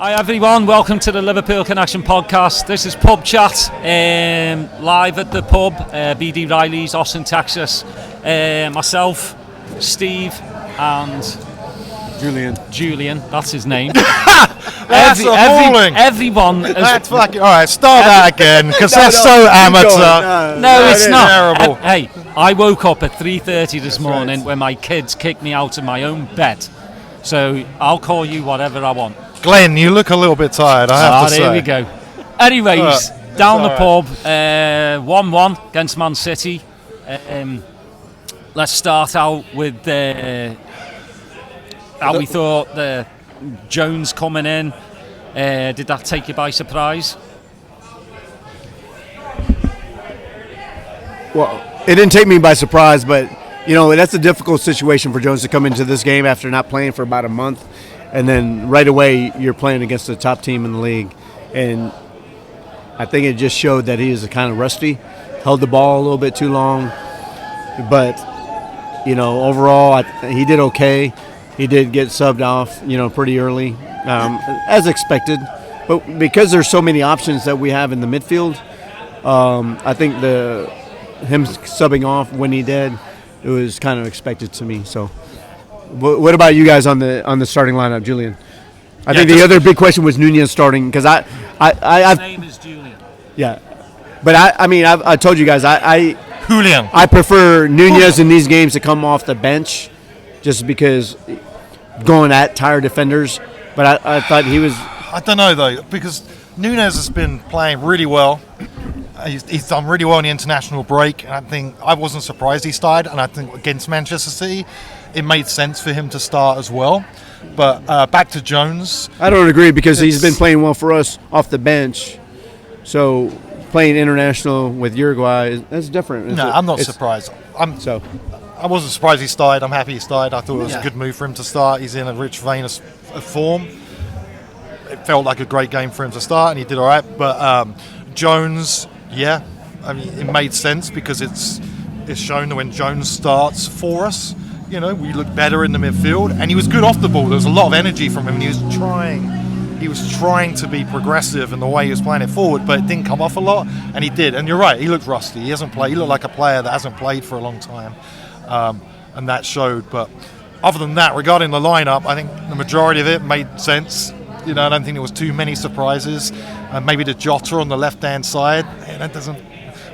Hi everyone, welcome to the Liverpool Connection podcast. This is Pub Chat, live at the pub, BD Riley's, Austin, Texas. Myself, Steve, and Julian, that's his name. That's everyone. That's fucking. All right, start that again, because that's so amateur. No, it's not. Terrible. Hey, I woke up at 3:30 this morning when my kids kicked me out of my own bed. So I'll call you whatever I want. Glenn, you look a little bit tired, I have to say. There we go. Anyways, down the pub, 1-1 against Man City. Let's start out with how we thought the Jones coming in. Did that take you by surprise? Well, it didn't take me by surprise, but that's a difficult situation for Jones to come into this game after not playing for about a month. And then right away, you're playing against the top team in the league. And I think it just showed that he is kind of rusty, held the ball a little bit too long. But, overall, he did okay. He did get subbed off, pretty early, as expected. But because there's so many options that we have in the midfield, I think him subbing off when he did, it was kind of expected to me. So. What about you guys on the starting lineup, Julian? I think the other big question was Nunez starting because his name is Julian. Yeah, but I told you guys Julian. I prefer Nunez in these games to come off the bench, just because going at tired defenders. But I thought he was. I don't know though, because Nunez has been playing really well. He's done really well in the international break, and I think I wasn't surprised he started. And I think against Manchester City, it made sense for him to start as well. But back to Jones. I don't agree because he's been playing well for us off the bench. So playing international with Uruguay, that's different. I'm not surprised. I wasn't surprised he started. I'm happy he started. I thought it was a good move for him to start. He's in a rich vein of form. It felt like a great game for him to start, and he did all right. But Jones, it made sense because it's shown that when Jones starts for us, we look better in the midfield, and he was good off the ball. There was a lot of energy from him, and he was trying to be progressive in the way he was playing it forward, but it didn't come off a lot, and he did. And you're right, he looked rusty. He hasn't played. He looked like a player that hasn't played for a long time, and that showed. But other than that, regarding the lineup, I think the majority of it made sense. I don't think there was too many surprises. Maybe the Jota on the left-hand side,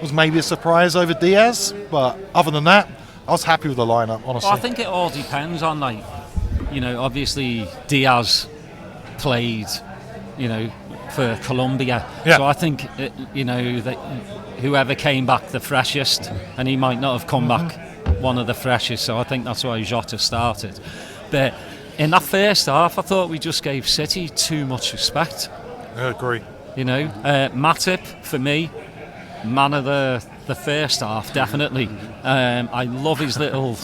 was maybe a surprise over Diaz. But other than that, I was happy with the lineup, honestly. Well, I think it all depends on, obviously Diaz played, for Colombia. Yeah. So I think, that whoever came back the freshest, and he might not have come back one of the freshest, so I think that's why Jota started. But in that first half, I thought we just gave City too much respect. I agree. Matip, for me, man of the first half, definitely. I love his little,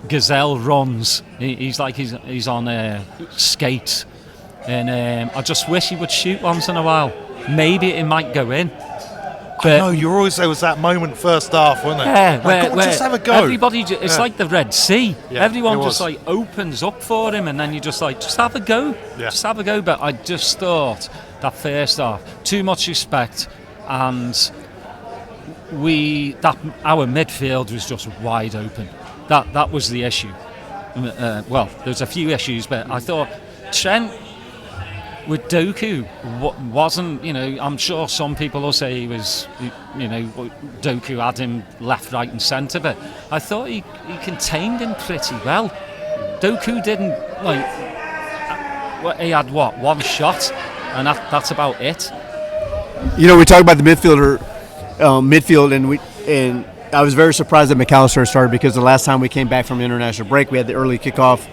gazelle runs. He's like he's on skates, and I just wish he would shoot once in a while. Maybe it might go in. But no, there was that moment first half, wasn't there? Yeah, where just have a go. Everybody, it's like the Red Sea. Yeah, everyone just opens up for him, and then you just have a go. Yeah. Just have a go. But I just thought that first half, too much respect, and our midfield was just wide open. That was the issue. There's a few issues, but I thought Trent with Doku wasn't, I'm sure some people will say he was, Doku had him left, right and centre, but I thought he contained him pretty well. Doku didn't, he had one shot, and that's about it. We talk about the midfield, and I was very surprised that McAllister started because the last time we came back from international break, we had the early kickoff.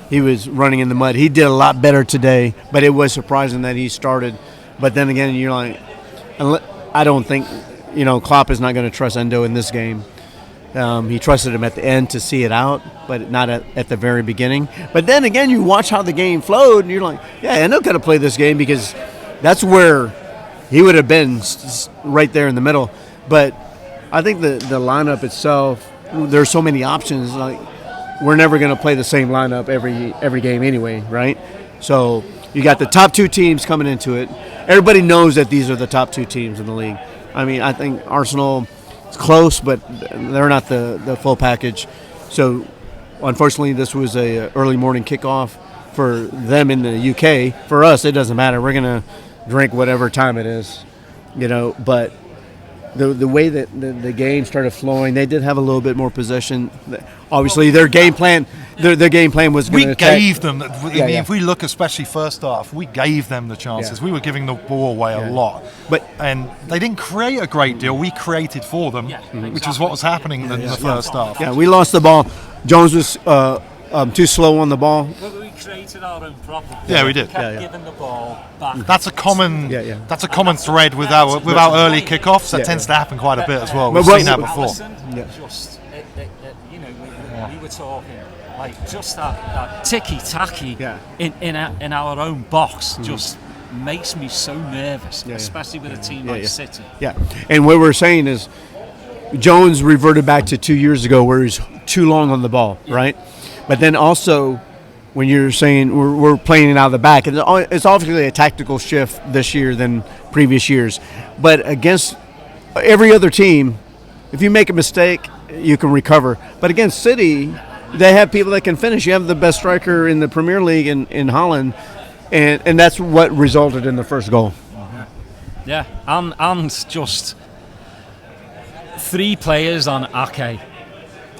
He was running in the mud. He did a lot better today, but it was surprising that he started. But then again, you're like, I don't think, Klopp is not going to trust Endo in this game. He trusted him at the end to see it out, but not at the very beginning. But then again, you watch how the game flowed, and you're like, yeah, Endo could have played this game because that's where he would have been right there in the middle. But I think the lineup itself, there's so many options. Like, we're never going to play the same lineup every game anyway, right? So you got the top two teams coming into it. Everybody knows that these are the top two teams in the league. I mean, I think Arsenal is close, but they're not the full package. So unfortunately, this was a early morning kickoff for them in the UK. For us, it doesn't matter. We're going to drink whatever time it is, but the way that the game started flowing, they did have a little bit more possession. Obviously, their game plan was going to attack. We gave them. If we look, especially first half, we gave them the chances. Yeah. We were giving the ball away a lot, and they didn't create a great deal. We created for them, which is what was happening in the first half. Yeah, we lost the ball. Jones was too slow on the ball. We created our own problem. Yeah, we did. We kept giving the ball back. That's a common. That's a common thread with our early kickoffs. That tends to happen quite a bit as well. We've seen that before. Just, we were talking like just that ticky-tacky in our own box just makes me so nervous, especially with a team like City. Yeah, and what we're saying is Jones reverted back to 2 years ago where he's too long on the ball, right? But then also when you're saying we're playing it out of the back, it's obviously a tactical shift this year than previous years. But against every other team, if you make a mistake, you can recover. But against City, they have people that can finish. You have the best striker in the Premier League in Holland, and that's what resulted in the first goal. Yeah, and just 3 players on Ake,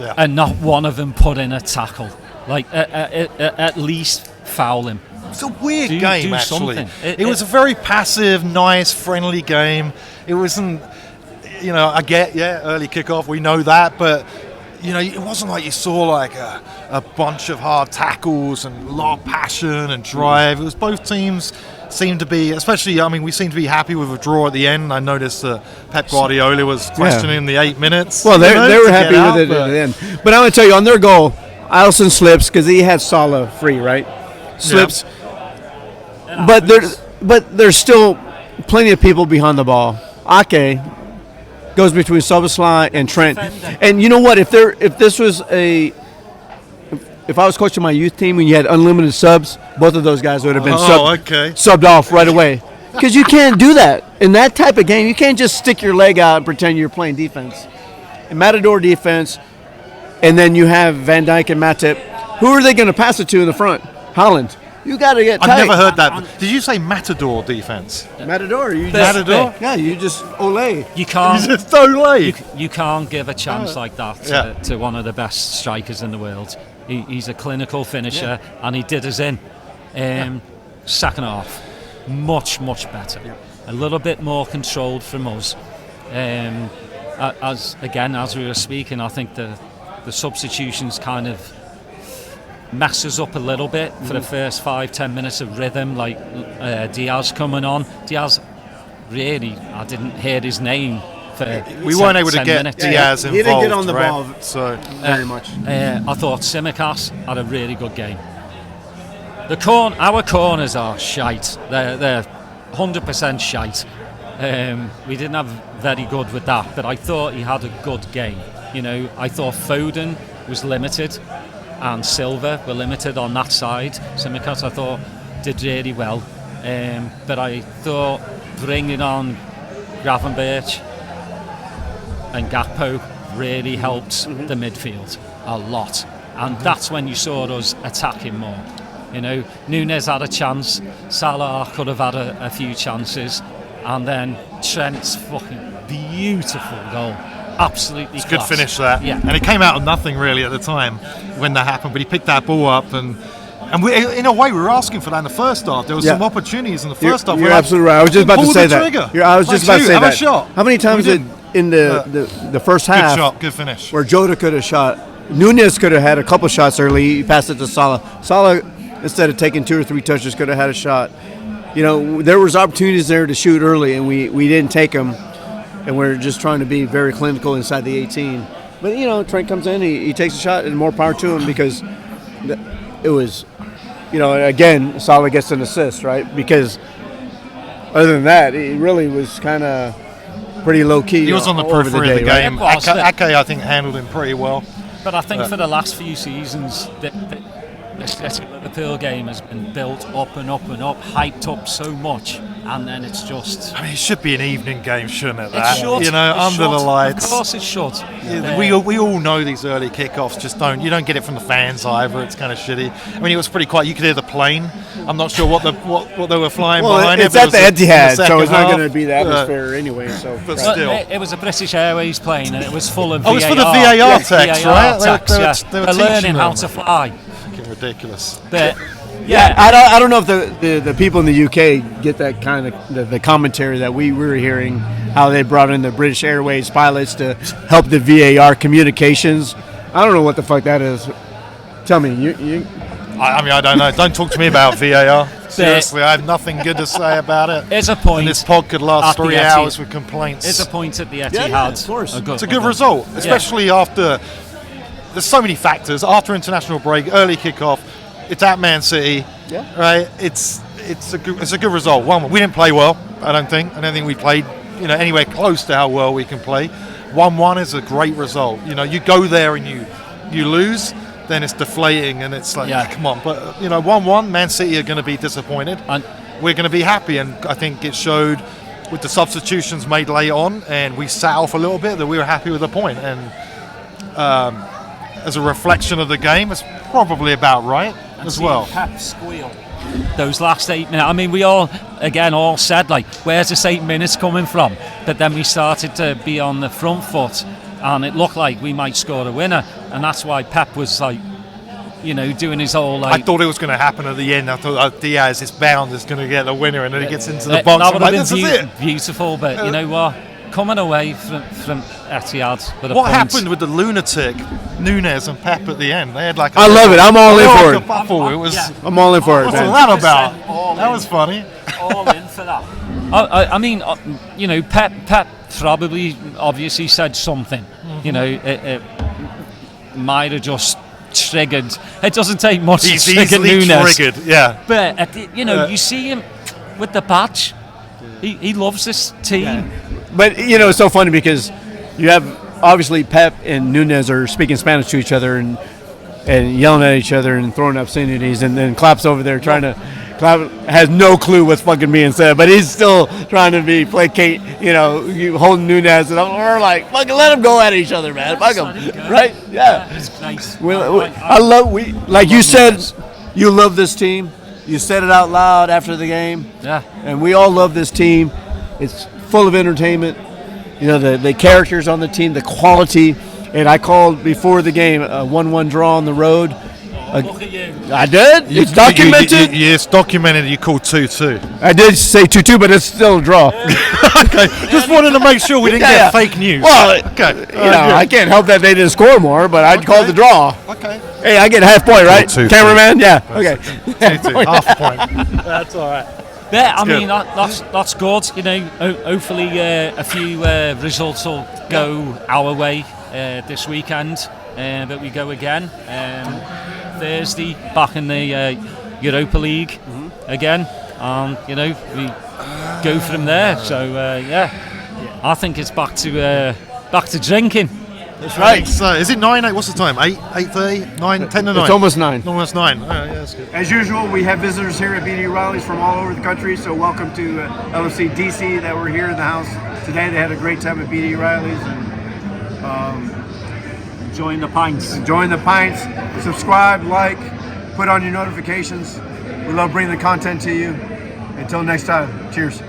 and not one of them put in a tackle. Like, at least foul him. It's a weird game, actually. It was a very passive, nice, friendly game. It wasn't, I get, early kickoff, we know that, but, it wasn't like you saw like a bunch of hard tackles and a lot of passion and drive. It was both teams seemed to be, especially, we seemed to be happy with a draw at the end. I noticed Pep Guardiola was questioning the 8 minutes. Well, they were happy with it at the end. But I'm going to tell you, on their goal, Alisson slips because he had Salah free, right? Slips. Yeah. But there's still plenty of people behind the ball. Ake goes between Szoboszlai and Trent. And you know what? If I was coaching my youth team and you had unlimited subs, both of those guys would have been subbed off right away. Because you can't do that. In that type of game, you can't just stick your leg out and pretend you're playing defense. In Matador defense, and then you have Van Dijk and Matip. Who are they going to pass it to in the front? Holland. You got to get tight. I've never heard that. Did you say Matador defense? Matador. Matador? Yeah, you just ole. You can't. You just ole. You can't give a chance like that to one of the best strikers in the world. He's a clinical finisher, and he did us in. Second half, much better. Yeah. A little bit more controlled from us. As we were speaking, I think the substitutions kind of mess us up a little bit for the first 5-10 minutes of rhythm, like Diaz coming on. Diaz, really, I didn't hear his name for we weren't able to get minutes. Diaz involved. He didn't get on the right? ball very much. I thought Tsimikas had a really good game. Our corners are shite. They're 100% shite. We didn't have very good with that, but I thought he had a good game. I thought Foden was limited and Silva were limited on that side. Tsimikas, I thought, did really well. But I thought bringing on Gravenberch and Gakpo really helped the midfield a lot. And that's when you saw us attacking more. Nunes had a chance, Salah could have had a few chances, and then Trent's fucking beautiful goal. Absolutely it's a good class. finish there. Yeah. And it came out of nothing really at the time when that happened, but he picked that ball up and we, in a way, we were asking for that in the first half. There were some opportunities in the first half. You're absolutely right. I was just about to say that. I was just about to say have that. A shot. How many times in the first half? Good shot, good finish. Where Jota could have shot. Nunes could have had a couple shots early. He passed it to Salah. Salah, instead of taking 2 or 3 touches, could have had a shot. There was opportunities there to shoot early, and we didn't take them. And we're just trying to be very clinical inside the 18. But, Trent comes in, he takes a shot, and more power to him because it was, again, Salah gets an assist, right? Because other than that, it really was kind of pretty low-key. He was on the periphery of the game. Ake, I think, handled him pretty well. But I think for the last few seasons, this Liverpool game has been built up and up and up, hyped up so much, and then it's just. I mean, it should be an evening game, shouldn't it? It should. You know, under the lights. Of course, it should. We all know these early kickoffs just don't. You don't get it from the fans either. It's kind of shitty. I mean, it was pretty quiet. You could hear the plane. I'm not sure what they were flying behind. It's at the Etihad, so it's not going to be the atmosphere anyway. So, but still, it was a British Airways plane, and it was full of. Oh, it was for the VAR techs, right? They were learning how to fly. Fucking ridiculous. But yeah, I don't know if the people in the UK get that kind of the commentary that we were hearing, how they brought in the British Airways pilots to help the VAR communications. I don't know what the fuck that is. Tell me, you I mean, I don't know. Don't talk to me about VAR. Seriously, I have nothing good to say about it. It's a point. And this pod could last 3 hours with complaints. It's a point at the Etihad. Yeah, of course. It's a good result, especially after. There's so many factors after international break, early kickoff. It's at Man City, right? It's a good result. We didn't play well. I don't think we played anywhere close to how well we can play. 1-1 is a great result. You go there and you lose, then it's deflating and it's like, come on. But 1-1, Man City are going to be disappointed. And we're going to be happy, and I think it showed with the substitutions made late on, and we sat off a little bit, that we were happy with the point. And as a reflection of the game, it's probably about right as well. Pep squeal. Those last 8 minutes. I mean, we all said, like, where's this 8 minutes coming from? But then we started to be on the front foot, and it looked like we might score a winner, and that's why Pep was like, doing his whole like. I thought it was going to happen at the end. I thought Diaz is bound is going to get the winner, and then he gets into the box. That would have this been is it. Beautiful, but you know what? Coming away from Etihad with a what point. happened with the lunatic Nunes and Pep at the end? They had like. I love it. I'm all in for it. I'm all in for it. What's man. that about? That was funny. All in for that. I mean, Pep probably obviously said something. It might have just triggered. It doesn't take much to trigger Nunes. Triggered, yeah. But you see him with the badge. He loves this team. Yeah. But it's so funny because you have obviously Pep and Nunes are speaking Spanish to each other and yelling at each other and throwing obscenities, and then Klopp's over there trying to. Klopp has no clue what's fucking being said, but he's still trying to placate, holding Nunes, and we're like, fucking let them go at each other, man. Fuck them, right? Yeah. It's nice. Like you said, you love this team. You said it out loud after the game. Yeah. And we all love this team. It's full of entertainment. The characters on the team, the quality. And I called before the game a 1-1 draw on the road. Look at you. I did. It's documented. It's documented. You called 2-2. I did say 2-2, but it's still a draw. Okay, just wanted to make sure we didn't get fake news. Well, okay, I can't help that they didn't score more, but I'd call the draw. Okay. Hey, I get half point, right? Cameraman? Yeah. Okay. 2-2, half a point. That's all right. Yeah, I mean that's good. Hopefully a few results will go our way this weekend. That we go again Thursday, back in the Europa League again, and we go from there. So I think it's back to drinking. That's right. So is it 9? What's the time? 8:30, 9, 10 to 9. It's almost 9. Almost 9. Oh, yeah, that's good. As usual, we have visitors here at BD Riley's from all over the country. So welcome to LFC DC that were here in the house today. They had a great time at BD Riley's and. Join the pints. Join the pints. Subscribe, like, put on your notifications. We love bringing the content to you. Until next time, cheers.